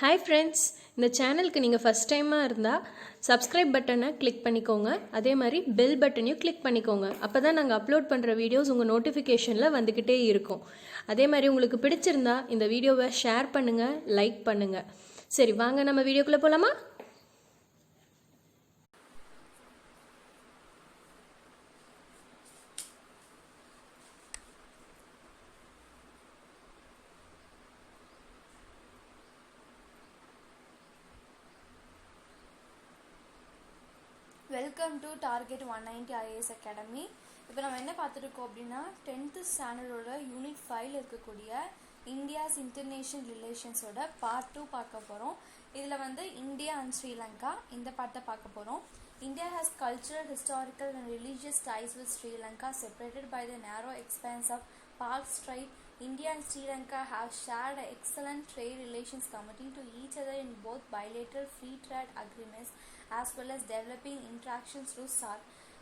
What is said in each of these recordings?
Hi friends, இந்த சேனலுக்கு நீங்கள் ஃபஸ்ட் டைமாக இருந்தால் சப்ஸ்கிரைப் பட்டனை கிளிக் பண்ணிக்கோங்க. அதே மாதிரி பெல் பட்டனையும் கிளிக் பண்ணிக்கோங்க. அப்போ தான் நாங்கள் அப்லோட் பண்ணுற வீடியோஸ் உங்கள் நோட்டிஃபிகேஷனில் வந்துக்கிட்டே இருக்கும். அதே மாதிரி உங்களுக்கு பிடிச்சிருந்தா இந்த வீடியோவை ஷேர் பண்ணுங்கள், லைக் பண்ணுங்கள். சரி, வாங்க நம்ம வீடியோக்குள்ளே போகலாமா? Welcome to target 190 IAS academy. இப்போ நம்ம என்ன பார்த்துருக்கோம் அப்படின்னா 10th ஸ்டாண்டர்டோட யூனிட் 5 இருக்கக்கூடிய இந்தியாஸ் இன்டர்நேஷனல் ரிலேஷன்ஸோட பார்ட் 2 பார்க்க போகிறோம். இதில் வந்து இந்தியா அண்ட் ஸ்ரீலங்கா இந்த பார்ட்டை பார்க்க போகிறோம். India has cultural, historical and religious ties with Sri Lanka separated by the narrow expanse of Park Strait. India and Sri Lanka have shared excellent trade relations committing to each other in both bilateral free trade agreements as well as developing interactions through SAARC.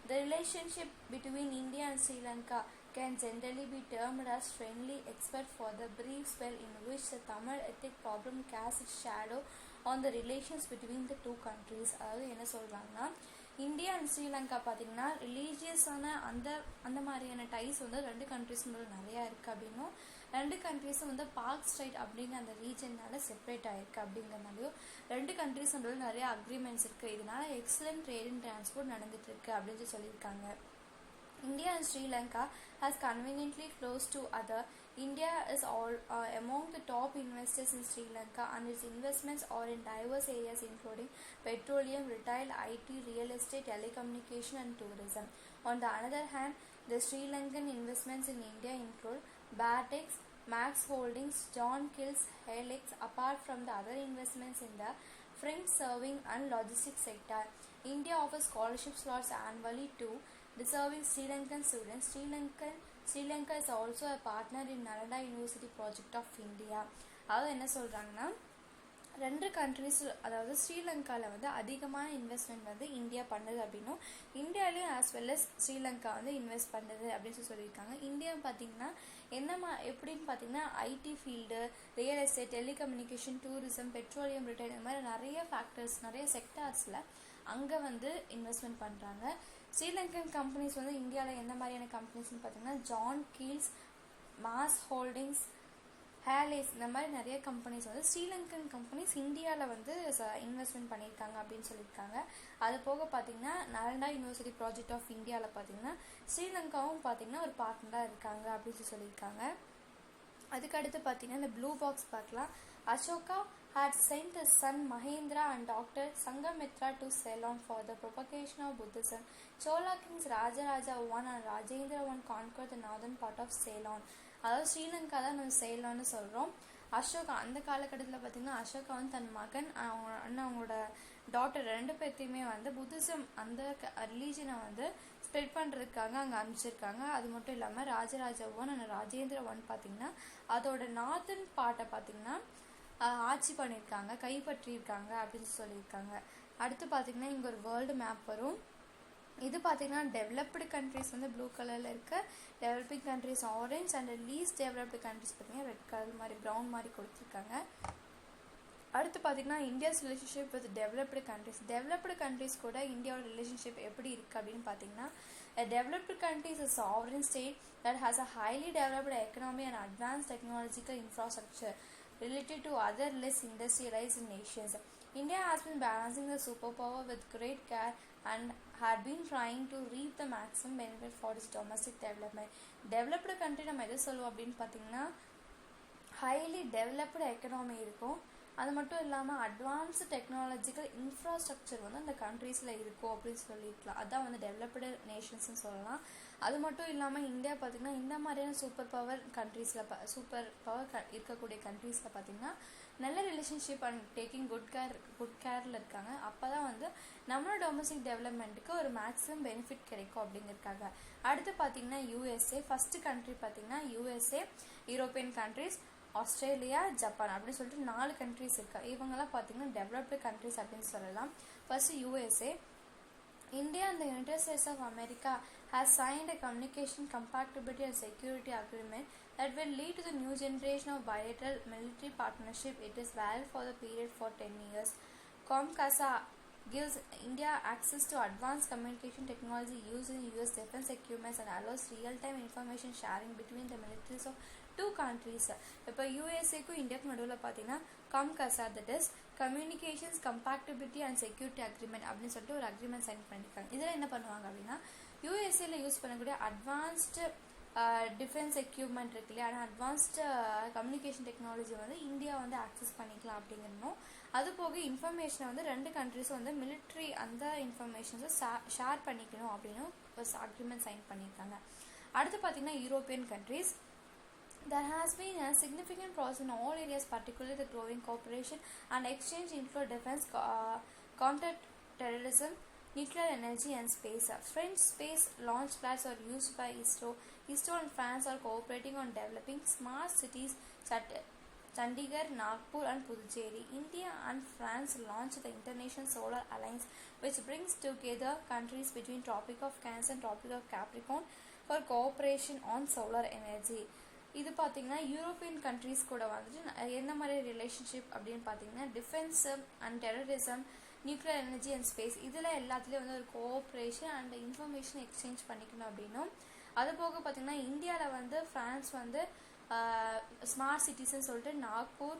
The relationship between India and Sri Lanka can generally be termed as friendly except for the brief spell in which the Tamil ethnic problem casts its shadow on the relations between the two countries. அதாவது என்ன சொல்கிறாங்கன்னா, India and Sri Lanka பார்த்திங்கன்னா ரிலீஜியஸான அந்த மாதிரியான dies வந்து ரெண்டு கண்ட்ரிஸ்னால நிறையா இருக்குது அப்படின்னும், ரெண்டு கண்ட்ரிஸும் வந்து பார்க் ஸ்ட்ரைட் அப்படிங்கிற அந்த ரீஜன்னால செப்பரேட் ஆகிருக்கு அப்படிங்கிறனாலையும் ரெண்டு கண்ட்ரிஸ்னால நிறைய அக்ரிமெண்ட்ஸ் இருக்குது. இதனால எக்ஸலண்ட் ட்ரேட் அண்ட் டிரான்ஸ்போர்ட் நடந்துகிட்ருக்கு அப்படின்னு சொல்லியிருக்காங்க. India and Sri Lanka has conveniently close to other. India is among the top investors in Sri Lanka and its investments are in diverse areas including petroleum, retail, IT, real estate, telecommunication and tourism. On the other hand, the Sri Lankan investments in India include Batex, Max Holdings, John Kills, Helix, apart from the other investments in the freight serving and logistics sector. India offers scholarship slots annually to deserving Sri Lankan students. Sri Lanka is also a partner in Nalanda University project of India. அதாவது என்ன சொல்கிறாங்கன்னா, ரெண்டு countries அதாவது ஸ்ரீலங்காவில் வந்து அதிகமான investment வந்து India பண்ணுது அப்படின்னும், இந்தியாவிலையும் ஆஸ் வெல் அஸ் ஸ்ரீலங்கா வந்து இன்வெஸ்ட் பண்ணுது அப்படின்னு சொல்லியிருக்காங்க. இந்தியா பார்த்திங்கன்னா எப்படின்னு பார்த்தீங்கன்னா IT field, real estate, telecommunication, tourism, petroleum, retail இந்த மாதிரி நிறைய ஃபேக்டர்ஸ், நிறைய செக்டார்ஸில் அங்கே வந்து இன்வெஸ்ட்மெண்ட் பண்ணுறாங்க. ஸ்ரீலங்கன் கம்பெனிஸ் வந்து இந்தியாவில் எந்த மாதிரியான கம்பெனிஸ்ன்னு பார்த்தீங்கன்னா ஜான் கீல்ஸ், மாஸ் ஹோல்டிங்ஸ், ஹேலேஸ் இந்த மாதிரி நிறைய கம்பெனிஸ் வந்து ஸ்ரீலங்கன் கம்பெனிஸ் இந்தியாவில் வந்து இன்வெஸ்ட்மெண்ட் பண்ணியிருக்காங்க அப்படின்னு சொல்லியிருக்காங்க. அது போக பார்த்தீங்கன்னா நலண்டா யூனிவர்சிட்டி ப்ராஜெக்ட் ஆஃப் இந்தியாவில் பார்த்தீங்கன்னா ஸ்ரீலங்காவும் பார்த்தீங்கன்னா ஒரு பார்ட்னராக இருக்காங்க அப்படின்னு சொல்லியிருக்காங்க. அதுக்கடுத்து பார்த்தீங்கன்னா இந்த ப்ளூ பாக்ஸ் பார்க்கலாம். Ashoka had sent his son Mahendra and Dr. Sangamitra to Ceylon for the propagation of Buddhism. Chola kings Rajaraja I and Rajendra I conquered the northern part of Ceylon. அதாவது ஸ்ரீலங்கா தான் நம்ம செய்யலான்னு சொல்கிறோம். அசோகா அந்த காலகட்டத்தில் பார்த்திங்கன்னா அசோகா வந்து தன் மகன் அவங்களோட டாக்டர் ரெண்டு பேர்த்தையுமே வந்து புத்திசம் அந்த ரிலீஜனை வந்து ஸ்ப்ரெட் பண்ணுறதுக்காக அங்கே அனுப்பிச்சிருக்காங்க. அது மட்டும் இல்லாமல் Rajaraja I and Rajendra I பார்த்திங்கன்னா அதோட நார்த்தன் பார்ட்டை பார்த்திங்கன்னா ஆட்சி பண்ணியிருக்காங்க, கைப்பற்றியிருக்காங்க அப்படின்னு சொல்லியிருக்காங்க. அடுத்து பார்த்திங்கன்னா இங்கே ஒரு வேர்ல்டு மேப் வரும். இது பார்த்திங்கன்னா டெவலப்டு கண்ட்ரிஸ் வந்து ப்ளூ கலரில் இருக்க, developing countries orange and least developed countries பார்த்திங்கன்னா ரெட் கலர் மாதிரி ப்ரௌன் மாதிரி கொடுத்துருக்காங்க. அடுத்து பார்த்திங்கன்னா India's relationship with developed countries கூட இந்தியாவோட ரிலேஷன்ஷிப் எப்படி இருக்குது அப்படின்னு பார்த்திங்கன்னா, a developed country is a sovereign state that has a highly developed economy and advanced technological infrastructure related to other less industrialized nations. India has been balancing the superpower with great care and had been trying to reap the maximum benefit for its domestic development. Developed country நம்ம எது சொல்லுவோம் அப்படின்னு பார்த்தீங்கன்னா highly developed economy இருக்கும். அது மட்டும் இல்லாமல் advanced technological infrastructure வந்து அந்த கண்ட்ரீஸில் இருக்கும் அப்படின்னு சொல்லியிருக்கலாம். அதான் வந்து டெவலப்டு நேஷன்ஸ்னு சொல்லலாம். அது மட்டும் இல்லாமல் இந்தியா பார்த்திங்கன்னா இந்த மாதிரியான சூப்பர் பவர் இருக்கக்கூடிய கண்ட்ரீஸில் பார்த்திங்கன்னா நல்ல ரிலேஷன்ஷிப் அண்ட் டேக்கிங் குட் கேரில் இருக்காங்க. அப்போ தான் வந்து நம்மளோட டொமஸ்டிக் டெவலப்மெண்ட்டுக்கு ஒரு மேக்ஸிமம் பெனிஃபிட் கிடைக்கும் அப்படிங்கிறதுக்காக. அடுத்து பார்த்திங்கன்னா யூஎஸ்ஏ, ஃபஸ்ட்டு கண்ட்ரி பார்த்திங்கன்னா USA, European countries, Australia, Japan அப்படின்னு சொல்லிட்டு 4 கண்ட்ரிஸ் இருக்கு. இவங்கெல்லாம் பார்த்தீங்கன்னா டெவலப்டு கண்ட்ரிஸ் அப்படின்னு சொல்லலாம். First USA. India and the United States of America has signed a communication compatibility and security agreement that will lead to the new generation of bilateral military partnership. It is valid for the period for 10 years. COMCASA gives India access to advanced communication technology used in US defense equipment and allows real-time information sharing between the militaries of two countries. இப்போ யூஎஸ்ஏக்கும் இந்தியாவுக்கும் நடுவில் பார்த்தீங்கன்னா COMCASA, that is communications compatibility and security agreement அப்படின்னு சொல்லிட்டு ஒரு agreement sign பண்ணியிருக்காங்க. இதில் என்ன பண்ணுவாங்க அப்படின்னா யூஎஸ்ஏல யூஸ் பண்ணக்கூடிய அட்வான்ஸ்டு டிஃபென்ஸ் எக்யூப்மெண்ட் இருக்கு இல்லையா, ஆனால் அட்வான்ஸ்டு கம்யூனிகேஷன் டெக்னாலஜி வந்து இந்தியா வந்து ஆக்சஸ் பண்ணிக்கலாம் அப்படிங்கிறனும், அது போக இன்ஃபர்மேஷனை வந்து ரெண்டு கண்ட்ரிஸும் வந்து மிலிட்ரி அந்த இன்ஃபர்மேஷன்ஸை ஷேர் பண்ணிக்கணும் அப்படின்னு ஒரு அக்ரிமெண்ட் சைன் பண்ணியிருக்காங்க. அடுத்து பார்த்தீங்கன்னா European countries. There has been a significant progress in all areas, particularly the growing cooperation and exchange include defense, counter-terrorism, nuclear energy and space. French space launch pads are used by ISRO. ISRO and France are cooperating on developing smart cities, Chandigarh, Nagpur and Puducherry. India and France launched the International Solar Alliance, which brings together countries between Tropic of Cancer and Tropic of Capricorn for cooperation on solar energy. இது பார்த்தீங்கன்னா European countries கூட வந்துட்டு என்ன மாதிரி relationship அப்படின்னு பார்த்தீங்கன்னா defence and terrorism, nuclear energy and space, இதில் எல்லாத்துலேயும் வந்து ஒரு கோஆப்ரேஷன் அண்ட் இன்ஃபர்மேஷன் எக்ஸ்சேஞ்ச் பண்ணிக்கணும் அப்படின்னும், அது போக பார்த்தீங்கன்னா இந்தியாவில் வந்து ஃப்ரான்ஸ் வந்து ஸ்மார்ட் சிட்டிஸ்ன்னு சொல்லிட்டு நாக்பூர்,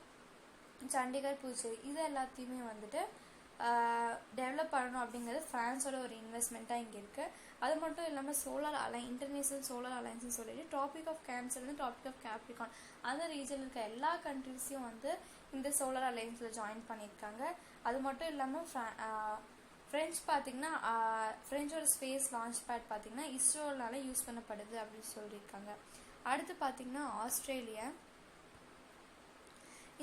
சண்டிகர், புதுச்சேரி இது எல்லாத்தையுமே வந்துட்டு டெவலப் பண்ணணும் அப்படிங்கிறது ஃப்ரான்ஸோட ஒரு இன்வெஸ்ட்மெண்ட்டாக இங்கே இருக்குது. அது மட்டும் இல்லாமல் சோலார் இன்டர்நேஷனல் சோலார் அலைன்ஸ்னு சொல்லிட்டு டாபிக் ஆஃப் கேன்சர்லேருந்து டாபிக் ஆஃப் கேப்ரிகான் அந்த ரீஜனில் இருக்க எல்லா கண்ட்ரிஸையும் வந்து இந்த சோலார் அலைன்ஸில் ஜாயின் பண்ணியிருக்காங்க. அது மட்டும் இல்லாமல் ஃப்ரெஞ்ச் பார்த்திங்கன்னா ஃப்ரெஞ்சோட ஸ்பேஸ் லான்ச் பேட் பார்த்திங்கன்னா இஸ்ரோனால யூஸ் பண்ணப்படுது அப்படின்னு சொல்லியிருக்காங்க. அடுத்து பார்த்திங்கன்னா Australia.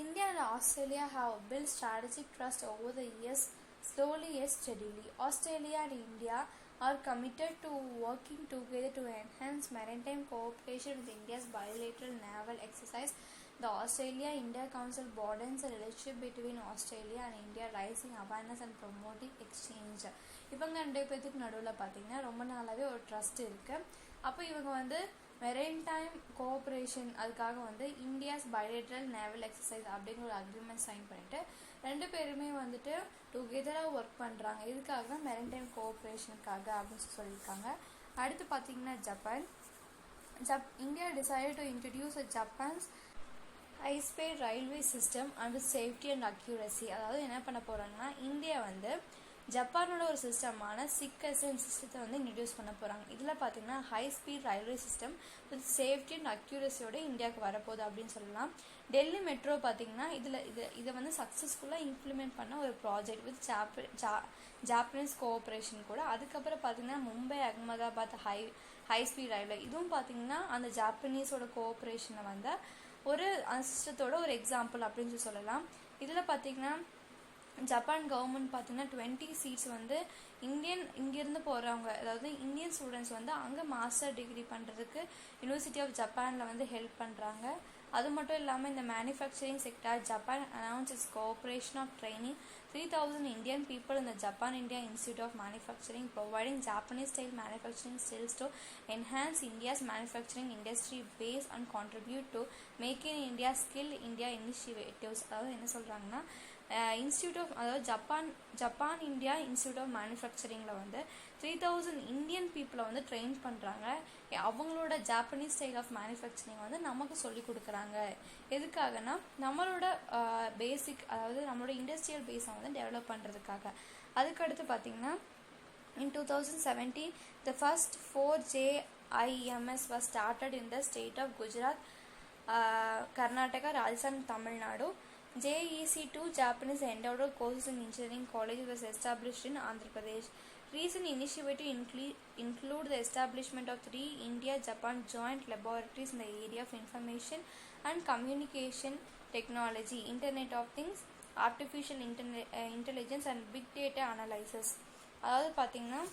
India and Australia have built strategic trust over the years, slowly yet steadily. Australia and India are committed to working together to enhance maritime cooperation with India's bilateral naval exercise. The Australia-India Council broadens the relationship between Australia and India, raising awareness and promoting exchange. இவங்க ரெண்டு பேத்துக்கு நடுவில் பார்த்தீங்கன்னா ரொம்ப நாளாகவே ஒரு trust இருக்குது. அப்போ இவங்க வந்து மெரைன்டைம் கோஆப்ரேஷன் அதுக்காக வந்து இந்தியாஸ் பைலேட்ரல் நேவல் எக்ஸசைஸ் அப்படிங்கிற ஒரு அக்ரிமெண்ட் சைன் பண்ணிட்டு ரெண்டு பேருமே வந்துட்டு டுகெதராக ஒர்க் பண்ணுறாங்க. இதுக்காக மெரைன்டைம் கோஆப்ரேஷனுக்காக அப்படின்னு சொல்லியிருக்காங்க. அடுத்து பார்த்தீங்கன்னா Japan. India decided to introduce Japan's high-speed railway system and safety and accuracy. அதாவது என்ன பண்ண போகிறாங்கன்னா இந்தியா வந்து ஜப்பானோட ஒரு சிஸ்டமான சிக்கசன் சிஸ்டத்தை வந்து இன்ட்ரடியூஸ் பண்ண போகிறாங்க. இதில் பார்த்தீங்கன்னா high speed railway system with safety and அக்யூரஸியோட இந்தியாவுக்கு வரப்போகுது அப்படின்னு சொல்லலாம். டெல்லி மெட்ரோ பார்த்தீங்கன்னா இதை வந்து சக்ஸஸ்ஃபுல்லாக இம்ப்ளிமெண்ட் பண்ண ஒரு ப்ராஜெக்ட் வித் ஜாப்பனீஸ் கோஆப்ரேஷன் கூட. அதுக்கப்புறம் பார்த்தீங்கன்னா Mumbai Ahmedabad high speed railway, இதுவும் பார்த்தீங்கன்னா அந்த ஜாப்பனீஸோட கோஆப்ரேஷனை வந்து ஒரு சிஸ்டத்தோட ஒரு எக்ஸாம்பிள் அப்படின்னு சொல்லலாம். இதில் பார்த்தீங்கன்னா ஜப்பான் கவர்மெண்ட் பார்த்தீங்கன்னா 20 சீட்ஸ் வந்து இங்கேருந்து போகிறவங்க, அதாவது இந்தியன் ஸ்டூடெண்ட்ஸ் வந்து அங்கே மாஸ்டர் டிகிரி பண்ணுறதுக்கு யூனிவர்சிட்டி ஆஃப் ஜப்பானில் வந்து ஹெல்ப் பண்ணுறாங்க. அது மட்டும் இல்லாமல் இந்த manufacturing sector Japan announce its cooperation of training 3,000 Indian people in the Japan-India Institute of Manufacturing, providing Japanese-style manufacturing skills to enhance India's manufacturing industry base and contribute to Make in India, Skill India initiatives. அதாவது என்ன சொல்கிறாங்கன்னா institute of, அதாவது Japan India institute of மேனுஃபேக்சரிங்கில் வந்து 3,000 Indian பீப்புளை வந்து train பண்ணுறாங்க. அவங்களோட Japanese style of manufacturing வந்து நமக்கு சொல்லி கொடுக்குறாங்க. எதுக்காகனா நம்மளோட பேசிக், அதாவது நம்மளோட இண்டஸ்ட்ரியல் பேஸை வந்து டெவலப் பண்ணுறதுக்காக. அதுக்கடுத்து பார்த்திங்கன்னா in 2017 the first 4 JIMS was started in the state of Gujarat, Karnataka, Rajasthan and Tamil Nadu. JEC2 Japanese Endowed Courses in Engineering College was established in Andhra Pradesh. Recent initiatives include the establishment of 3 India-Japan joint laboratories in the area of information and communication technology, Internet of Things, Artificial Intelligence and Big Data Analysis. அதாவது பார்த்திங்கன்னா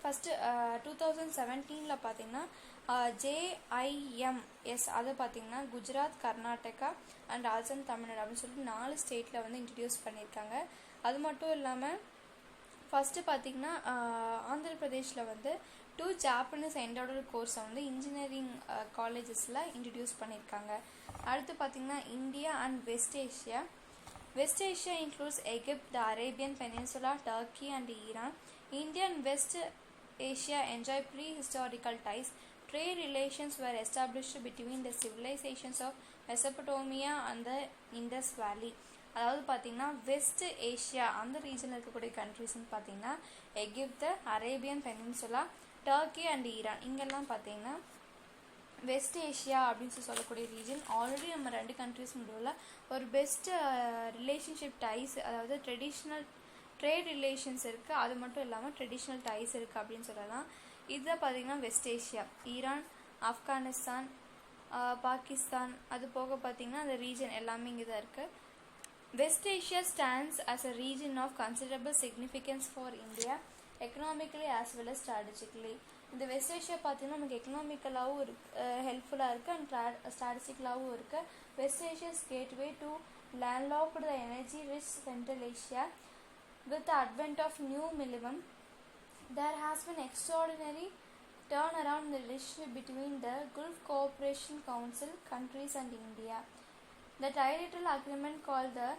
first 2017 பார்த்திங்கன்னா JIMS அது பார்த்திங்கன்னா Gujarat, Karnataka and Rajasthan, Tamil Nadu அப்படின்னு சொல்லிட்டு 4 ஸ்டேட்டில் வந்து introduce பண்ணியிருக்காங்க. அது மட்டும் இல்லாமல் ஃபஸ்ட்டு பார்த்திங்கன்னா ஆந்திர பிரதேஷில் வந்து 2 ஜாப்பனீஸ் என்டோடல் கோர்ஸை வந்து இன்ஜினியரிங் காலேஜஸில் இன்ட்ரடியூஸ் பண்ணியிருக்காங்க. அடுத்து பார்த்திங்கன்னா India and west Asia. West Asia includes Egypt, the Arabian Peninsula, Turkey and Iran. India and West Asia enjoy prehistorical ties. Trade relations were established between the civilizations of Mesopotamia and the Indus Valley. அதாவது பார்த்தீங்கன்னா west Asia அந்த ரீஜனில் இருக்கக்கூடிய கண்ட்ரிஸ்ன்னு பார்த்தீங்கன்னா Egypt, Arabian peninsula, Turkey and Iran. இங்கெல்லாம் பார்த்தீங்கன்னா west Asia அப்படின்னு சொல்லக்கூடிய ரீஜன் ஆல்ரெடி நம்ம 2 கண்ட்ரிஸ் நடுவில் ஒரு பெஸ்ட் ரிலேஷன்ஷிப் டைஸ், அதாவது ட்ரெடிஷ்னல் ட்ரேட் ரிலேஷன்ஸ் இருக்குது. அது மட்டும் இல்லாமல் ட்ரெடிஷ்னல் டைஸ் இருக்குது அப்படின்னு சொல்லலாம். இதுதான் பார்த்திங்கன்னா west Asia. Iran, Afghanistan, Pakistan, அது போக பார்த்திங்கன்னா அந்த ரீஜன் எல்லாமே இங்கே தான் இருக்குது. West Asia stands as a region of considerable significance for India economically as well as strategically. இந்த வெஸ்ட் ஏஷியா பார்த்தீங்கன்னா நமக்கு எக்கனாமிக்கலாகவும் ஹெல்ப்ஃபுல்லாக இருக்குது அண்ட் ஸ்ட்ராட்டஜிக்கலாகவும் இருக்குது. West Asia's gateway to landlocked the energy rich Central Asia. With the advent of new millennium, there has been extraordinary turnaround in the relationship between the Gulf Cooperation Council countries and India. The trilateral agreement called the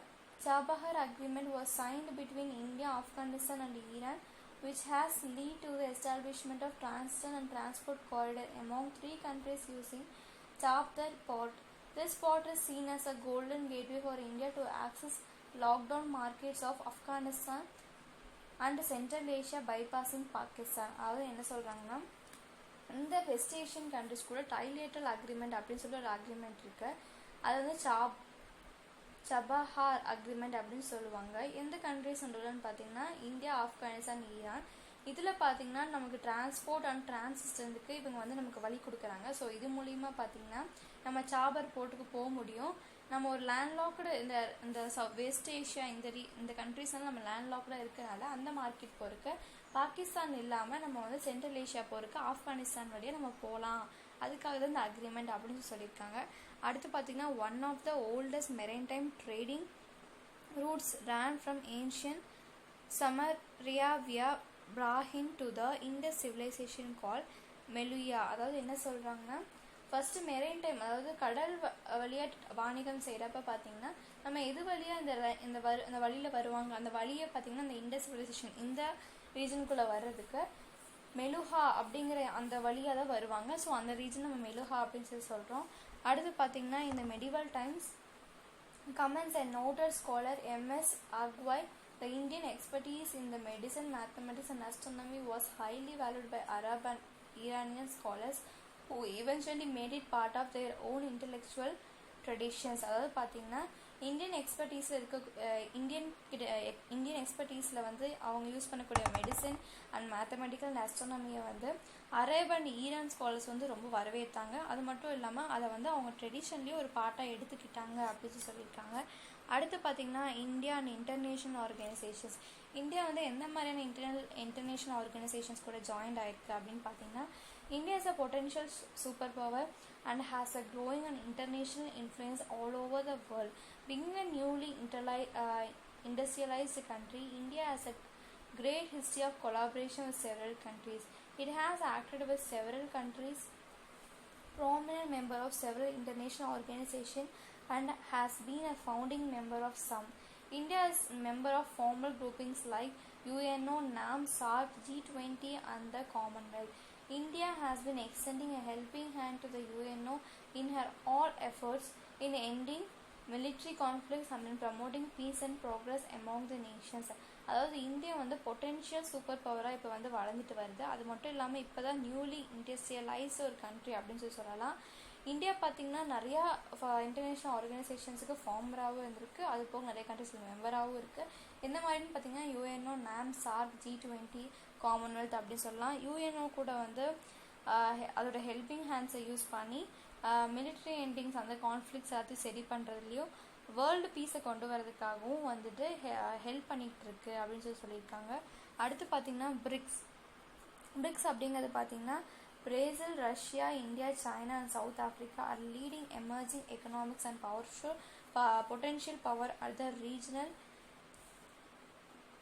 Chabahar Agreement was signed between India, Afghanistan and Iran, which has led to the establishment of transit and transport corridor among 3 countries using Chabahar port. This port is seen as a golden gateway for India to access lockdown markets of Afghanistan and Central Asia bypassing Pakistan. அதாவது என்ன சொல்கிறாங்கன்னா, இந்த west Asian countries கூட ட்ரைலேட்டரல் agreement அப்படின்னு சொல்லி ஒரு agreement இருக்குது. அது வந்து சபஹார் அக்ரிமெண்ட் அப்படின்னு சொல்லுவாங்க. எந்த கண்ட்ரிஸ் சொல்கிறதுன்னு பார்த்தீங்கன்னா இந்தியா, ஆப்கானிஸ்தான், ஈரான். இதில் பார்த்தீங்கன்னா நமக்கு டிரான்ஸ்போர்ட் அண்ட் டிரான்சிஸ்டன்ஸுக்கு இவங்க வந்து நமக்கு வழி கொடுக்குறாங்க. ஸோ இது மூலிமா பார்த்தீங்கன்னா நம்ம சாபர் போர்ட்டுக்கு போக முடியும். நம்ம ஒரு லேண்ட்லாக்டு இந்த வெஸ்ட் ஏஷியா இந்த கண்ட்ரிஸ் வந்து நம்ம லேண்ட்லாக்டாக இருக்கிறனால அந்த மார்க்கெட் போகிறதுக்கு பாகிஸ்தான் இல்லாமல் நம்ம வந்து சென்ட்ரல் ஏஷியா போகிறதுக்கு ஆப்கானிஸ்தான் வழியாக நம்ம போகலாம். அதுக்காக தான் இந்த அக்ரிமெண்ட் அப்படின்னு சொல்லியிருக்காங்க. அடுத்து பார்த்தீங்கன்னா one of the oldest maritime trading routes ran from ancient Sumeria via Bahrain to the Indus civilisation call Meluha. அதாவது என்ன சொல்கிறாங்கன்னா, ஃபஸ்ட்டு மெரைன் டைம், அதாவது கடல் வழியாக வாணிகம் செய்கிறப்ப பார்த்தீங்கன்னா நம்ம எது வழியாக இந்த வழியில் வருவாங்க, அந்த வழியை பார்த்தீங்கன்னா இந்த இண்டஸ் சிவிலைசேஷன் இந்த ரீஜனுக்குள்ளே வர்றதுக்கு மெலுஹா அப்படிங்கிற அந்த வழியாக தான் வருவாங்க. ஸோ அந்த ரீஜன் நம்ம மெலுஹா அப்படின்னு சொல்லி சொல்கிறோம். அடுத்து பார்த்தீங்கன்னா இந்த medieval times comments a noted scholar M.S. Agwai. The Indian expertise in the medicine, mathematics and astronomy was highly valued by Arab and Iranian scholars who eventually made it part of their own intellectual traditions. அதாவது பார்த்தீங்கன்னா Indian எக்ஸ்பர்டீஸில் வந்து அவங்க use பண்ணக்கூடிய medicine and mathematical and ஆஸ்ட்ரானமியை வந்து Arab and Iran scholars வந்து ரொம்ப வரவேற்றாங்க. அது மட்டும் இல்லாமல் அதை வந்து அவங்க ட்ரெடிஷன்லேயே ஒரு பார்ட்டாக எடுத்துக்கிட்டாங்க அப்படின்னு சொல்லியிருக்காங்க. அடுத்து பார்த்திங்கன்னா India and international organisations. India வந்து எந்த மாதிரியான இன்டர்நேஷ்னல் ஆர்கனைசேஷன்ஸ் கூட ஜாயின்ட் ஆயிருக்கு அப்படின்னு பார்த்தீங்கன்னா, India is a potential superpower and has a growing and international influence all over the world. Being a newly industrialized country, India has a great history of collaboration with several countries. It has acted with several countries, prominent member of several international organizations, and has been a founding member of some. India is a member of formal groupings like UNO, NAM, SARC, G20 and the Commonwealth. India has been extending a helping hand to the UNO in her all efforts in ending military conflicts and in promoting peace and progress among the nations. அதாவது India வந்து potential super பவராக இப்போ வந்து வளர்ந்துட்டு வருது. அது மட்டும் இல்லாமல் இப்போ தான் நியூலி இண்டஸ்ட்ரியலைஸ்ட் ஒரு கண்ட்ரி அப்படின்னு சொல்லலாம். இந்தியா பார்த்திங்கன்னா நிறையா இன்டர்நேஷ்னல் ஆர்கனைசேஷன்ஸுக்கு ஃபார்மராகவும் இருந்திருக்கு. அது போக நிறைய கண்ட்ரிஸில் மெம்பராகவும் இருக்குது. எந்த மாதிரின்னு பார்த்திங்கன்னா UNO, NAM, SARC, G20, Commonwealth அப்படின்னு சொல்லலாம். யுஎன்ஓ கூட வந்து அதோட ஹெல்பிங் ஹேண்ட்ஸை யூஸ் பண்ணி மிலிட்ரி எண்டிங்ஸ் அந்த கான்ஃப்ளிக்ஸ் எல்லாத்தையும் சரி பண்ணுறதுலையும் வேர்ல்டு பீஸை கொண்டு வரதுக்காகவும் வந்துட்டு ஹெல்ப் பண்ணிகிட்டு இருக்கு அப்படின்னு சொல்லியிருக்காங்க. அடுத்து பார்த்திங்கன்னா பிரிக்ஸ் அப்படிங்கிறது பார்த்திங்கன்னா Brazil, Russia, India, China and South Africa are leading emerging economics and potential power at the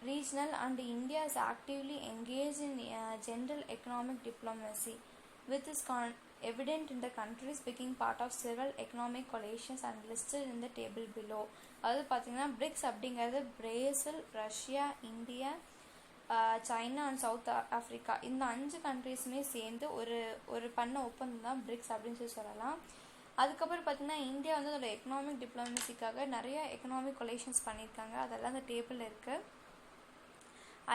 regional, and India is actively engaged in general economic diplomacy, which is evident in the countries becoming part of several economic coalitions and listed in the table below. அதாவது பார்த்தீங்கன்னா BRICS அப்படிங்கிறது Brazil, Russia, India, China and South Africa இந்த 5 கண்ட்ரீஸுமே சேர்ந்து ஒரு பண்ண ஒப்பந்தம் தான் BRICS அப்படின்னு சொல்லலாம். அதுக்கப்புறம் பார்த்தீங்கன்னா இந்தியா வந்து அதோட எக்கனாமிக் டிப்ளமசிக்காக நிறைய எக்கனாமிக் கொலேஷன்ஸ் பண்ணியிருக்காங்க. அதெல்லாம் அந்த டேபிளில் இருக்குது.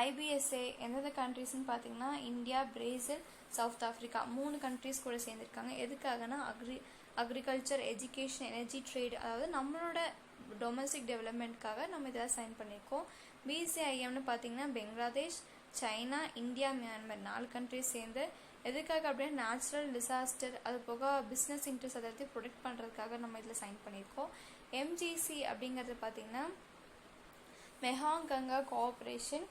IBSA எந்தெந்த கண்ட்ரீஸ்ன்னு பார்த்தீங்கன்னா India, Brazil, south Africa 3 countries கூட சேர்ந்துருக்காங்க. எதுக்காகனா அக்ரிகல்ச்சர், எஜுகேஷன், எனர்ஜி, ட்ரேட், அதாவது நம்மளோட டொமஸ்டிக் டெவலப்மெண்ட்காக நம்ம இதெல்லாம் சைன் பண்ணியிருக்கோம். BCIMனு பார்த்தீங்கன்னா Bangladesh, China, India, Myanmar 4 countries சேர்ந்து எதுக்காக அப்படின்னா நேச்சுரல் டிசாஸ்டர், அது போக பிஸ்னஸ் இன்ட்ரெஸ்ட் எல்லாத்தையும் ப்ரொடெக்ட் பண்ணுறதுக்காக நம்ம இதில் சைன் பண்ணியிருக்கோம். MGC அப்படிங்கிறது பார்த்தீங்கன்னா மெஹாங் கங்கா கோஆப்ரேஷன்.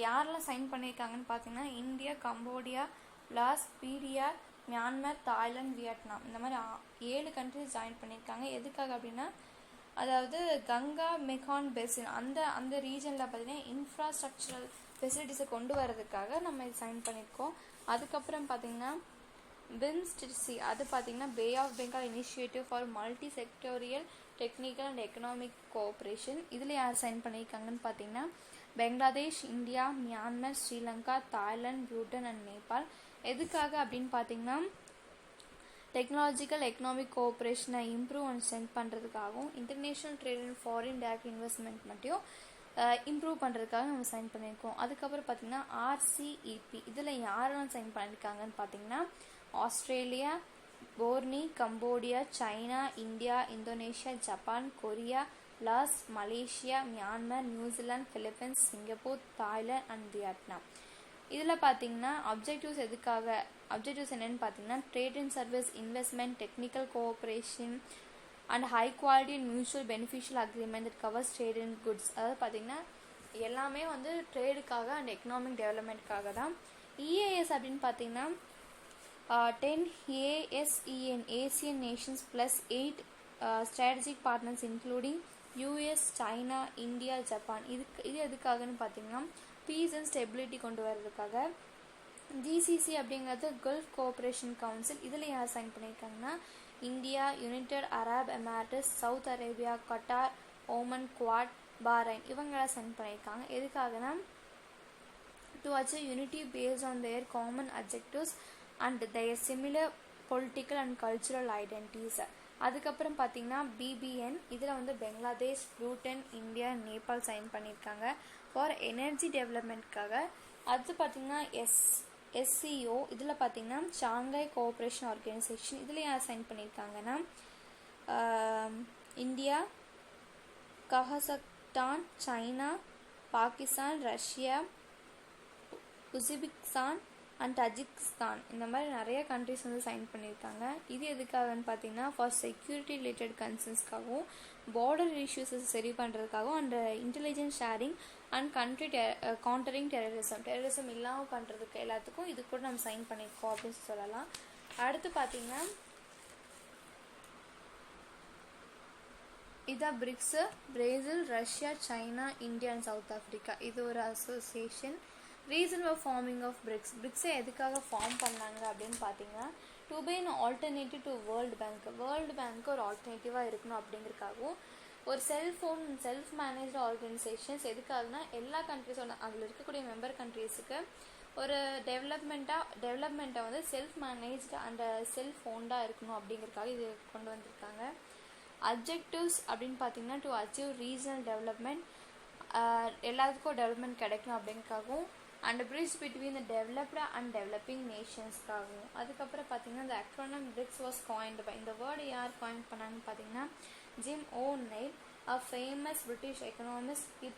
யாரெல்லாம் சைன் பண்ணியிருக்காங்கன்னு பார்த்தீங்கன்னா இந்தியா, கம்போடியா, லாஸ், பீடியா, மியான்மர், தாய்லாந்து, வியட்நாம் இந்த மாதிரி 7 கண்ட்ரிஸ் ஜாயின் பண்ணியிருக்காங்க. எதுக்காக அப்படின்னா அதாவது கங்கா மெக்கான் பெசின் அந்த ரீஜனில் பார்த்தீங்கன்னா இன்ஃப்ராஸ்ட்ரக்சரல் ஃபெசிலிட்டிஸை கொண்டு வரதுக்காக நம்ம இது சைன் பண்ணியிருக்கோம். அதுக்கப்புறம் பார்த்தீங்கன்னா பிம்ஸ்டிசி அது பார்த்தீங்கன்னா bay of Bengal initiative for multi sectoral technical and economic cooperation. இதில் யார் சைன் பண்ணியிருக்காங்கன்னு பார்த்தீங்கன்னா Bangladesh, India, Myanmar, Sri Lanka, Thailand, Bhutan and Nepal. எதுக்காக அப்படின்னு பார்த்தீங்கன்னா டெக்னாலஜிக்கல் எக்கனாமிக் கோஆப்ரேஷனை இம்ப்ரூவ் அண்ட் ஸ்ட்ரென்த் பண்ணுறதுக்காகவும் international trade and foreign direct investment மட்டும் இம்ப்ரூவ் பண்ணுறதுக்காக நம்ம சைன் பண்ணியிருக்கோம். அதுக்கப்புறம் பார்த்தீங்கன்னா RCEP இதில் யாரெல்லாம் சைன் பண்ணியிருக்காங்கன்னு பார்த்தீங்கன்னா Australia, Brunei, Cambodia, China, India, Indonesia, Japan, Korea, Laos, Malaysia, Myanmar, New Zealand, Philippines, Singapore, Thailand and Vietnam. இதில் பார்த்தீங்கன்னா அப்ஜெக்டிவ்ஸ் என்னென்னு பார்த்தீங்கன்னா trade and service, investment, technical cooperation and high quality and mutual beneficial agreement that covers trade and goods. அதாவது பார்த்தீங்கன்னா எல்லாமே வந்து ட்ரேடுக்காக and economic டெவலப்மெண்ட்காக தான். EAS அப்படின்னு பார்த்தீங்கன்னா 10 ASEAN Asian nations plus 8 strategic partners including US, China, India, Japan. இது எதுக்காகன்னு பார்த்தீங்கன்னா பீஸ் அண்ட் ஸ்டெபிலிட்டி கொண்டு வர்றதுக்காக. GCC அப்படிங்கிறது கல்ஃப் கோஆப்ரேஷன் கவுன்சில். இதில் யார் சைன் பண்ணியிருக்காங்கன்னா India, United Arab Emirates, Saudi Arabia, Qatar, Oman, Kuwait, Bahrain இவங்களாம் சைன் பண்ணியிருக்காங்க. எதுக்காகனா to achieve unity based on their common objectives and their similar political and cultural identities. அதுக்கப்புறம் பார்த்தீங்கன்னா BBN இதில் வந்து பெங்களாதேஷ், பூட்டான், இந்தியா, நேபாள் சைன் பண்ணியிருக்காங்க ஃபார் எனர்ஜி டெவலப்மெண்ட்காக. அது பார்த்தீங்கன்னா SCO இதில் பார்த்தீங்கன்னா ஷாங்காய் கோஆப்ரேஷன் ஆர்கனைசேஷன். இதில் யார் சைன் பண்ணியிருக்காங்கன்னா India, Kazakhstan, China, Pakistan, Russia, Uzbekistan and Tajikistan இந்த மாதிரி நிறைய கண்ட்ரிஸ் வந்து சைன் பண்ணியிருக்காங்க. இது எதுக்காகன்னு பார்த்தீங்கன்னா ஃபார் செக்யூரிட்டி ரிலேட்டட் கன்சர்ன்ஸ்க்காகவும் பார்டர் இஷ்யூஸை சரி பண்ணுறதுக்காகவும் and intelligence sharing and country countering terrorism இல்லாமல் பண்ணுறதுக்கு எல்லாத்துக்கும் இது கூட நம்ம சைன் பண்ணியிருக்கோம் அப்படின்னு சொல்லலாம். அடுத்து பார்த்தீங்கன்னா இதான் BRICS. Brazil, Russia, China, India and South Africa இது ஒரு association. Reason for forming of பிரிக்ஸை எதுக்காக ஃபார்ம் பண்ணாங்க அப்படின்னு பார்த்தீங்கன்னா to be an alternative to world bank ஒரு ஆல்டர்னேட்டிவாக இருக்கணும் அப்படிங்கிறதுக்காகவும் ஒரு செல்ஃப் மேனேஜ்டு ஆர்கனைசேஷன்ஸ் எதுக்காகனா எல்லா கண்ட்ரிஸோட அதில் இருக்கக்கூடிய மெம்பர் கண்ட்ரீஸுக்கு ஒரு டெவலப்மெண்ட்டை வந்து செல்ஃப் மேனேஜ்டு அண்ட் செல்ஃப் ஓன்டாக இருக்கணும் அப்படிங்கிறதுக்காக இது கொண்டு வந்திருக்காங்க. அப்ஜெக்டிவ்ஸ் அப்படின்னு பார்த்தீங்கன்னா டு அச்சீவ் ரீஜனல் டெவலப்மெண்ட் எல்லாத்துக்கும் டெவலப்மெண்ட் கிடைக்கணும் அப்படிங்கிறதுக்காகவும் and bridge between the developed and developing நேஷன்ஸ்க்காகவும். அதுக்கப்புறம் பார்த்தீங்கன்னா இந்த acronym BRICS was coined by இந்த வேர்டு யார் காயின் பண்ணாங்கன்னு பார்த்தீங்கன்னா Jim O'Neill, a famous British economist. He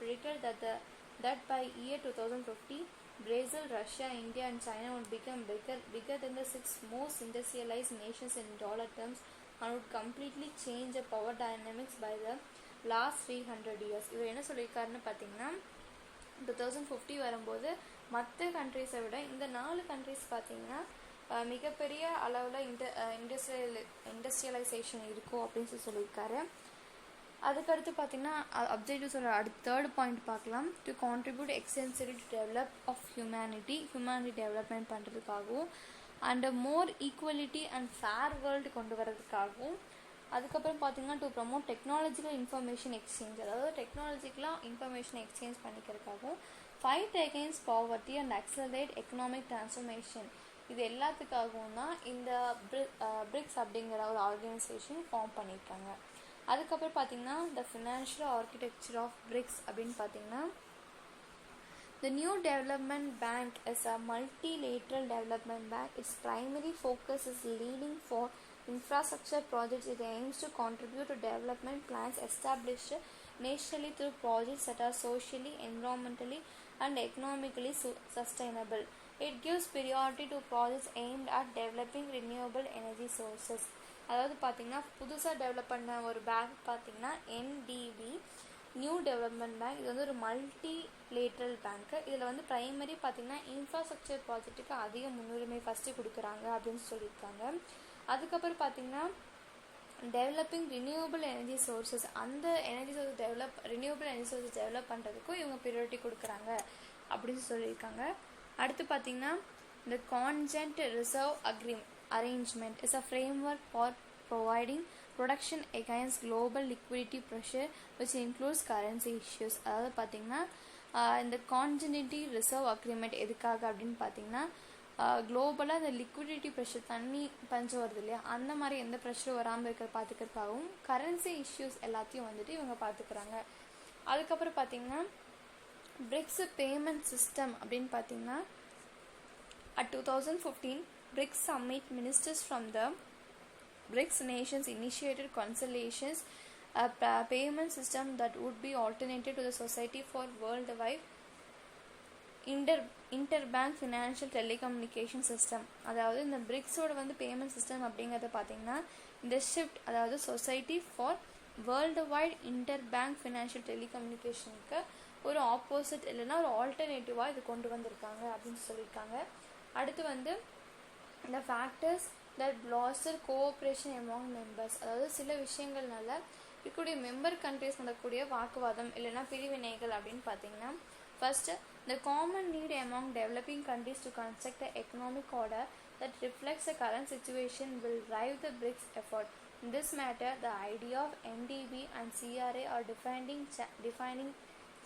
predicted that by year 2050 Brazil, Russia, India and China would become bigger than the 6 most industrialized nations in dollar terms and would completely change the power dynamics by the last 300 years. இவர் என்ன சொல்லியிருக்காருன்னு பார்த்தீங்கன்னா 2050 வரும்போது மற்ற கண்ட்ரீஸை விட இந்த 4 countries பார்த்தீங்கன்னா மிகப்பெரிய அளவில் இண்டஸ்ட்ரியலைசேஷன் இருக்கும் அப்படின்னு சொல்லியிருக்காரு. அதுக்கடுத்து பார்த்தீங்கன்னா அப்ஜெக்டிவ்ஸோட தேர்ட் பாயிண்ட் பார்க்கலாம். To contribute extensively to develop of humanity development பண்ணுறதுக்காகவும் and more equality and fair world கொண்டு வரதுக்காகவும். அதுக்கப்புறம் பார்த்தீங்கன்னா to promote technological information exchange, அதாவது டெக்னாலஜிக்கலாக இன்ஃபர்மேஷன் எக்ஸ்சேஞ்ச் பண்ணிக்கிறதுக்காகவும். Fight against poverty and accelerate economic transformation, இது எல்லாத்துக்காகவும் தான் இந்த பிரிக்ஸ் அப்படிங்கிற ஒரு ஆர்கனைசேஷன் ஃபார்ம் பண்ணியிருக்காங்க. அதுக்கப்புறம் பார்த்தீங்கன்னா the financial architecture of BRICS அப்படின்னு பார்த்தீங்கன்னா the new development bank is a multilateral development bank. Its primary focus is leading for infrastructure projects. It aims to contribute to development plans established nationally through projects that are socially, environmentally and economically sustainable. It gives priority to projects aimed at developing renewable energy sources. அதாவது பார்த்தீங்கன்னா புதுசாக develop பண்ண ஒரு bank பார்த்தீங்கன்னா NDB new development bank. இது வந்து ஒரு multi lateral பேங்க்கு. இதில் வந்து ப்ரைமரி பார்த்தீங்கன்னா இன்ஃப்ராஸ்ட்ரக்சர் ப்ராஜெக்ட்டுக்கு அதிக முன்னுரிமை ஃபஸ்ட்டு கொடுக்குறாங்க அப்படின்னு சொல்லியிருக்காங்க. அதுக்கப்புறம் பார்த்தீங்கன்னா டெவலப்பிங் ரினியூவபிள் எனர்ஜி சோர்ஸஸ், அந்த energy source renewable energy sources develop பண்ணுறதுக்கும் இவங்க ப்ரியாரிட்டி கொடுக்குறாங்க அப்படின்னு சொல்லியிருக்காங்க. அடுத்து பார்த்தீங்கன்னா இந்த கான்ஜென்ட் reserve arrangement is a framework for providing protection against global liquidity pressure which includes currency issues. அதாவது பார்த்தீங்கன்னா இந்த கான்ஜெனிட்டி ரிசர்வ் அக்ரிமெண்ட் எதுக்காக அப்படின்னு பார்த்தீங்கன்னா குளோபலாக இந்த லிக்விடிட்டி ப்ரெஷர், தண்ணி பஞ்சம் வருது இல்லையா, அந்த மாதிரி எந்த ப்ரெஷரும் வராமல் பார்த்துக்கிறதுக்காகவும் கரன்சி இஷ்யூஸ் எல்லாத்தையும் வந்துட்டு இவங்க பார்த்துக்கிறாங்க. அதுக்கப்புறம் பார்த்தீங்கன்னா பிரிக்ஸ் பேமெண்ட் சிஸ்டம் அப்படின்னு பார்த்தீங்கன்னா at 2015 BRICS Summit, ministers from the BRICS nations initiated consultations a payment system that would be alternative to the Society for Worldwide Interbank Financial Telecommunication System. அதாவது இந்த பிரிக்ஸோட வந்து பேமெண்ட் சிஸ்டம் அப்படிங்கிறத பார்த்தீங்கன்னா இந்த SWIFT, அதாவது society for world wide interbank financial டெலிகம்யூனிகேஷனுக்கு ஒரு opposite இல்லைன்னா ஒரு ஆல்டர்னேட்டிவாக இது கொண்டு வந்திருக்காங்க அப்படின்னு சொல்லியிருக்காங்க. அடுத்து வந்து the factors that bolster cooperation among members, அதாவது சில விஷயங்கள்னால இருக்கக்கூடிய மெம்பர் கண்ட்ரிஸ் நடக்கக்கூடிய வாக்குவாதம் இல்லைன்னா பிரிவினைகள் அப்படின்னு பார்த்தீங்கன்னா first the common need among developing countries to construct the economic order that reflects the current situation will drive the BRICS effort. In this matter, the idea of NDB and CRA are defining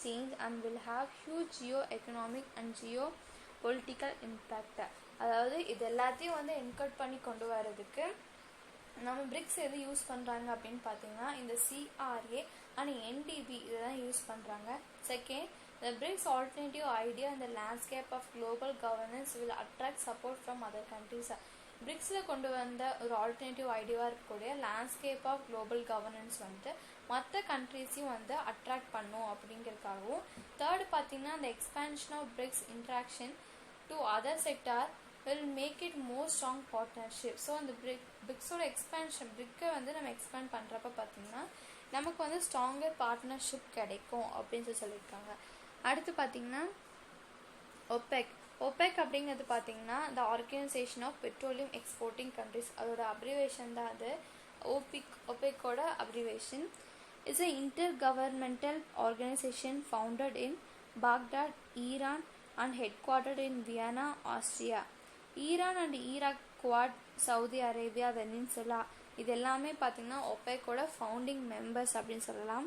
change and will have huge geo-economic and geo-political impact. அதாவது இது எல்லாத்தையும் வந்து என்கட் பண்ணி கொண்டு வரதுக்கு நம்ம BRICS எது use பண்ணுறாங்க அப்படின்னு பார்த்தீங்கன்னா இந்த சிஆர்ஏ அண்ட் என்டிபி இதெல்லாம் யூஸ் பண்ணுறாங்க. Second, the BRICS alternative idea in the landscape of global governance will attract support from other countries. பிரிக்ஸில் கொண்டு வந்த ஒரு ஆல்டர்னேட்டிவ் ஐடியாவாக இருக்கக்கூடிய லேண்ட்ஸ்கேப் ஆஃப் குளோபல் கவர்னன்ஸ் வந்து மற்ற கண்ட்ரீஸையும் வந்து அட்ராக்ட் பண்ணும் அப்படிங்கிறதுக்காகவும். தேர்டு பார்த்தீங்கன்னா the expansion of BRICS interaction to other sector will make it more strong partnership. So அந்த பிரிக்ஸோட பிரிக்கை வந்து நம்ம எக்ஸ்பேண்ட் பண்ணுறப்ப பார்த்தீங்கன்னா நமக்கு வந்து ஸ்ட்ராங்கர் பார்ட்னர்ஷிப் கிடைக்கும் அப்படின்னு சொல்லியிருக்காங்க. அடுத்து பார்த்தீங்கன்னா ஒபெக் அப்படிங்கிறது பார்த்தீங்கன்னா the organisation of petroleum exporting countries, அதோட அப்ரிவேஷன் தான் அது. ஒபெக்கோட abbreviation is a intergovernmental organization founded in Baghdad, Iran and headquartered in Vienna, Austria. Iran and Iraq, quad, Saudi Arabia, வெனின்சுலா இது எல்லாமே பார்த்தீங்கன்னா ஒபெக்கோட ஃபவுண்டிங் மெம்பர்ஸ் அப்படின்னு சொல்லலாம்.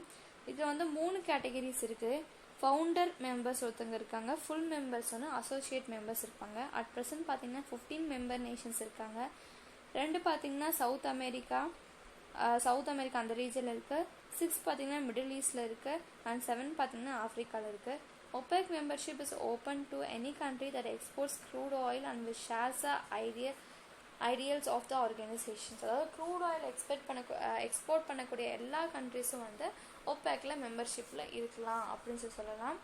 இதில் வந்து 3 கேட்டகரிஸ் இருக்குது. ஃபவுண்டர் மெம்பர்ஸ் ஒருத்தங்க இருக்காங்க, ஃபுல் மெம்பர்ஸ் ஒன்று, அசோசியேட் மெம்பர்ஸ் இருப்பாங்க. அட் ப்ரெசன்ட் பார்த்தீங்கன்னா 15 மெம்பர் நேஷன்ஸ் இருக்காங்க. 2 பார்த்தீங்கன்னா சவுத் அமெரிக்கா அந்த ரீஜனில் இருக்குது. 6 பார்த்தீங்கன்னா மிடில் ஈஸ்டில் இருக்குது. அண்ட் 7 பார்த்தீங்கன்னா ஆஃப்ரிக்காவில் இருக்குது. OPEC membership is open to any country that exports crude oil and which shares the ideals of the organization. அதாவது க்ரூட் ஆயில் எக்ஸ்போர்ட் பண்ணக்கூடிய எல்லா கண்ட்ரிஸும் வந்து ஒபேக்கில் மெம்பர்ஷிப்பில் இருக்கலாம் அப்படின்னு சொல்லலாம்.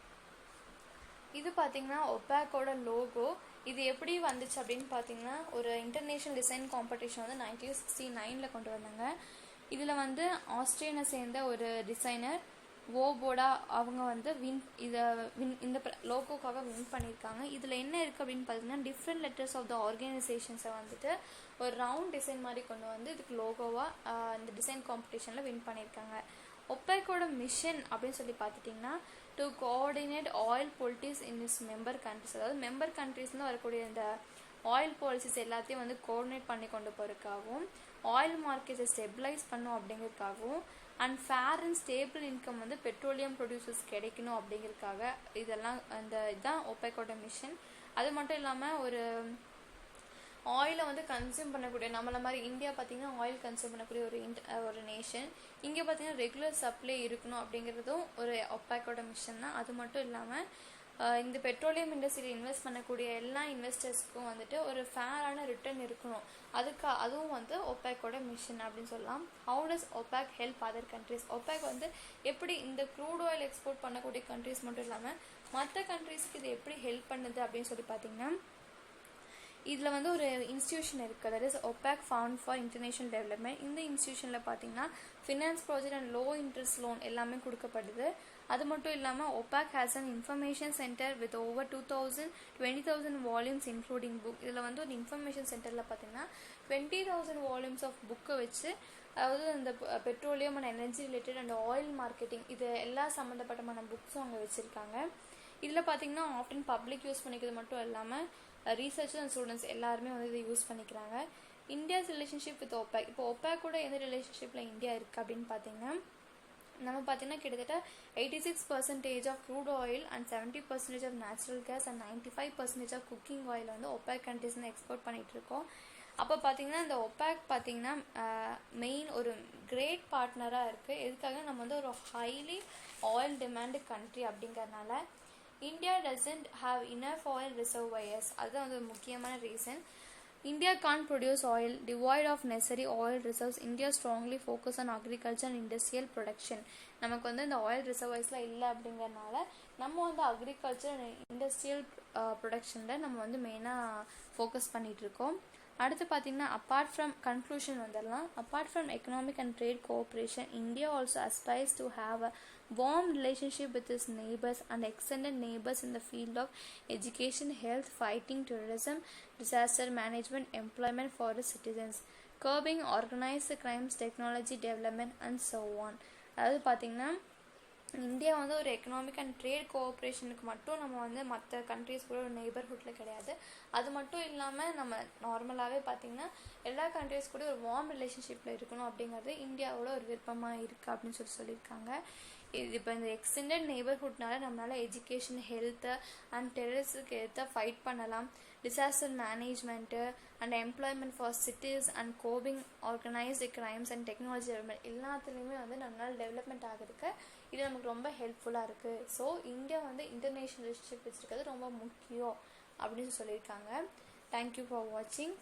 இது பார்த்தீங்கன்னா ஒபேக்கோட லோகோ. இது எப்படி வந்துச்சு அப்படின்னு பார்த்தீங்கன்னா ஒரு இன்டர்நேஷ்னல் டிசைன் காம்படிஷன் வந்து 1969 கொண்டு வந்தாங்க. இதில் வந்து ஆஸ்திரேலியா சேர்ந்த ஒரு டிசைனர் ஓபோடா அவங்க வந்து இந்த லோகோக்காக வின் பண்ணியிருக்காங்க. இதில் என்ன இருக்குது அப்படின்னு பார்த்தீங்கன்னா டிஃப்ரெண்ட் லெட்டர்ஸ் ஆஃப் த ஆர்கனைசேஷன்ஸை வந்துட்டு ஒரு ரவுண்ட் டிசைன் மாதிரி கொண்டு வந்து இதுக்கு லோகோவாக இந்த டிசைன் காம்படிஷனில் வின் பண்ணியிருக்காங்க. ஒப்பேக்கோட மிஷன் அப்படின்னு சொல்லி பார்த்துட்டிங்கன்னா to coordinate oil politics in is member countries, அதாவது மெம்பர் கண்ட்ரிஸ்ல வரக்கூடிய இந்த ஆயில் பாலிசிஸ் எல்லாத்தையும் வந்து கோஆர்டினேட் பண்ணி கொண்டு போகிறதுக்காகவும், ஆயில் மார்க்கெட்டை ஸ்டெபிளைஸ் பண்ணும் அப்படிங்கிறதுக்காகவும், and fair and stable income வந்து பெட்ரோலியம் ப்ரொடியூசர்ஸ் கிடைக்கணும் அப்படிங்கிறதுக்காக இதெல்லாம் இதுதான் ஒப்பேக்கோட மிஷன். அது மட்டும் இல்லாமல் ஒரு ஆயிலை வந்து கன்சியூம் பண்ணக்கூடிய நம்மள மாதிரி இந்தியா பார்த்திங்கன்னா ஆயில் கன்சியூம் பண்ணக்கூடிய ஒரு நேஷன். இங்கே பார்த்திங்கன்னா ரெகுலர் சப்ளை இருக்கணும் அப்படிங்கிறதும் ஒரு ஒப்பேக்கோட மிஷன் தான். அது மட்டும் இல்லாமல் இந்த பெட்ரோலியம் இண்டஸ்ட்ரியில் இன்வெஸ்ட் பண்ணக்கூடிய எல்லா இன்வெஸ்டர்ஸ்க்கும் வந்துட்டு ஒரு ஃபேரான ரிட்டர்ன் இருக்கணும். அதுவும் வந்து ஒப்பேக்கோட மிஷன் அப்படின்னு சொல்லலாம். How does opaque help other countries? Opaque வந்து எப்படி இந்த க்ரூட் ஆயில் எக்ஸ்போர்ட் பண்ணக்கூடிய கண்ட்ரிஸ் மட்டும் இல்லாமல் மற்ற கண்ட்ரிஸ்க்கு இது எப்படி ஹெல்ப் பண்ணுது அப்படின்னு சொல்லி பார்த்தீங்கன்னா, இதில் வந்து ஒரு இன்ஸ்டியூஷன் இருக்குது, that is opaque found for international development. இந்த இன்ஸ்டியூஷனில் பார்த்தீங்கன்னா finance project and low interest loan எல்லாமே கொடுக்கப்படுது. அது மட்டும் இல்லாமல் opaque has an information centre with over 20,000 volumes including book. இதில் வந்து ஒரு இன்ஃபர்மேஷன் சென்டரில் பார்த்தீங்கன்னா 20,000 வால்யூம்ஸ் ஆஃப் புக்கை வச்சு, அதாவது இந்த petroleum and energy related and oil marketing இது எல்லா சம்மந்தப்பட்டமான புக்ஸும் அங்கே வச்சுருக்காங்க. இதில் பார்த்தீங்கன்னா ஆஃப்டன் பப்ளிக் யூஸ் பண்ணிக்கிறது மட்டும் இல்லாமல் ரீசர்ச்சர்ஸ் அண்ட் ஸ்டூடெண்ட்ஸ் எல்லாருமே வந்து இதை யூஸ் பண்ணிக்கிறாங்க. India's relationship with opaque. இப்போ ஒப்பேக் கூட எந்த ரிலேஷன்ஷிப்பில் இந்தியா இருக்குது அப்படின்னு பார்த்தீங்கன்னா, நம்ம பார்த்தீங்கன்னா கிட்டத்தட்ட 86% of crude oil and 70% of natural gas and 95% of cooking oil வந்து ஒப்பேக் கண்ட்ரிஸ் வந்து எக்ஸ்போர்ட் பண்ணிகிட்டு இருக்கோம். அப்போ பார்த்தீங்கன்னா இந்த ஒப்பேக் பார்த்தீங்கன்னா மெயின் ஒரு கிரேட் பார்ட்னராக இருக்குது. எதுக்காக நம்ம வந்து ஒரு ஹைலி ஆயில் டிமாண்டு கண்ட்ரி அப்படிங்கிறதுனால. India doesn't have enough oil reservoirs, அதுதான் வந்து முக்கியமான reason. India can't produce oil devoid of necessary oil reserves. India strongly focus on agriculture and industrial production. நமக்கு வந்து இந்த ஆயில் ரிசர்வாயர்ஸ்லாம் இல்லை அப்படிங்கிறதுனால நம்ம வந்து அக்ரிகல்ச்சர் அண்ட் இண்டஸ்ட்ரியல் ப்ரொடக்ஷனில் நம்ம வந்து மெயினாக ஃபோக்கஸ் பண்ணிகிட்டு இருக்கோம். அடுத்து பார்த்தீங்கன்னா அப்பார்ட் ஃப்ரம் கன்க்ளூஷன் வந்துடலாம். Apart from economic and trade cooperation, India also aspires to have a warm relationship with its neighbors and extended neighbors in the field of education, health, fighting terrorism, disaster management, employment for its citizens, curbing organized crimes, technology development and so on. அதாவது பார்த்தீங்கன்னா India வந்து ஒரு economic and trade கோஆப்ரேஷனுக்கு மட்டும் நம்ம வந்து மற்ற countries கூட ஒரு நெய்பர்ஹுட்டில் கிடையாது. அது மட்டும் இல்லாமல் நம்ம நார்மலாகவே பார்த்திங்கன்னா எல்லா கண்ட்ரிஸ் கூட ஒரு வார்ம் ரிலேஷன்ஷிப்பில் இருக்கணும் அப்படிங்கிறது இந்தியாவோட ஒரு விருப்பமாக இருக்குது அப்படின்னு சொல்லியிருக்காங்க. இது இப்போ இந்த எக்ஸ்டெண்டட் நெய்பர்ஹுட்னால நம்மளால் எஜுகேஷன், ஹெல்த்து அண்ட் டெரரிஸ்டுக்கு ஏற்ற ஃபைட் பண்ணலாம். Disaster management and employment for cities and coping organised crimes and technology development எல்லாத்துலேயுமே வந்து நம்மளால் டெவலப்மெண்ட் ஆகிறதுக்கு இது நமக்கு ரொம்ப ஹெல்ப்ஃபுல்லாக இருக்குது. ஸோ இந்தியா வந்து இன்டர்நேஷ்னல் ரிலேஷன்ஷிப் வச்சுருக்கிறது ரொம்ப முக்கியம் அப்படின்னு சொல்லியிருக்காங்க. தேங்க்யூ ஃபார் வாட்சிங்.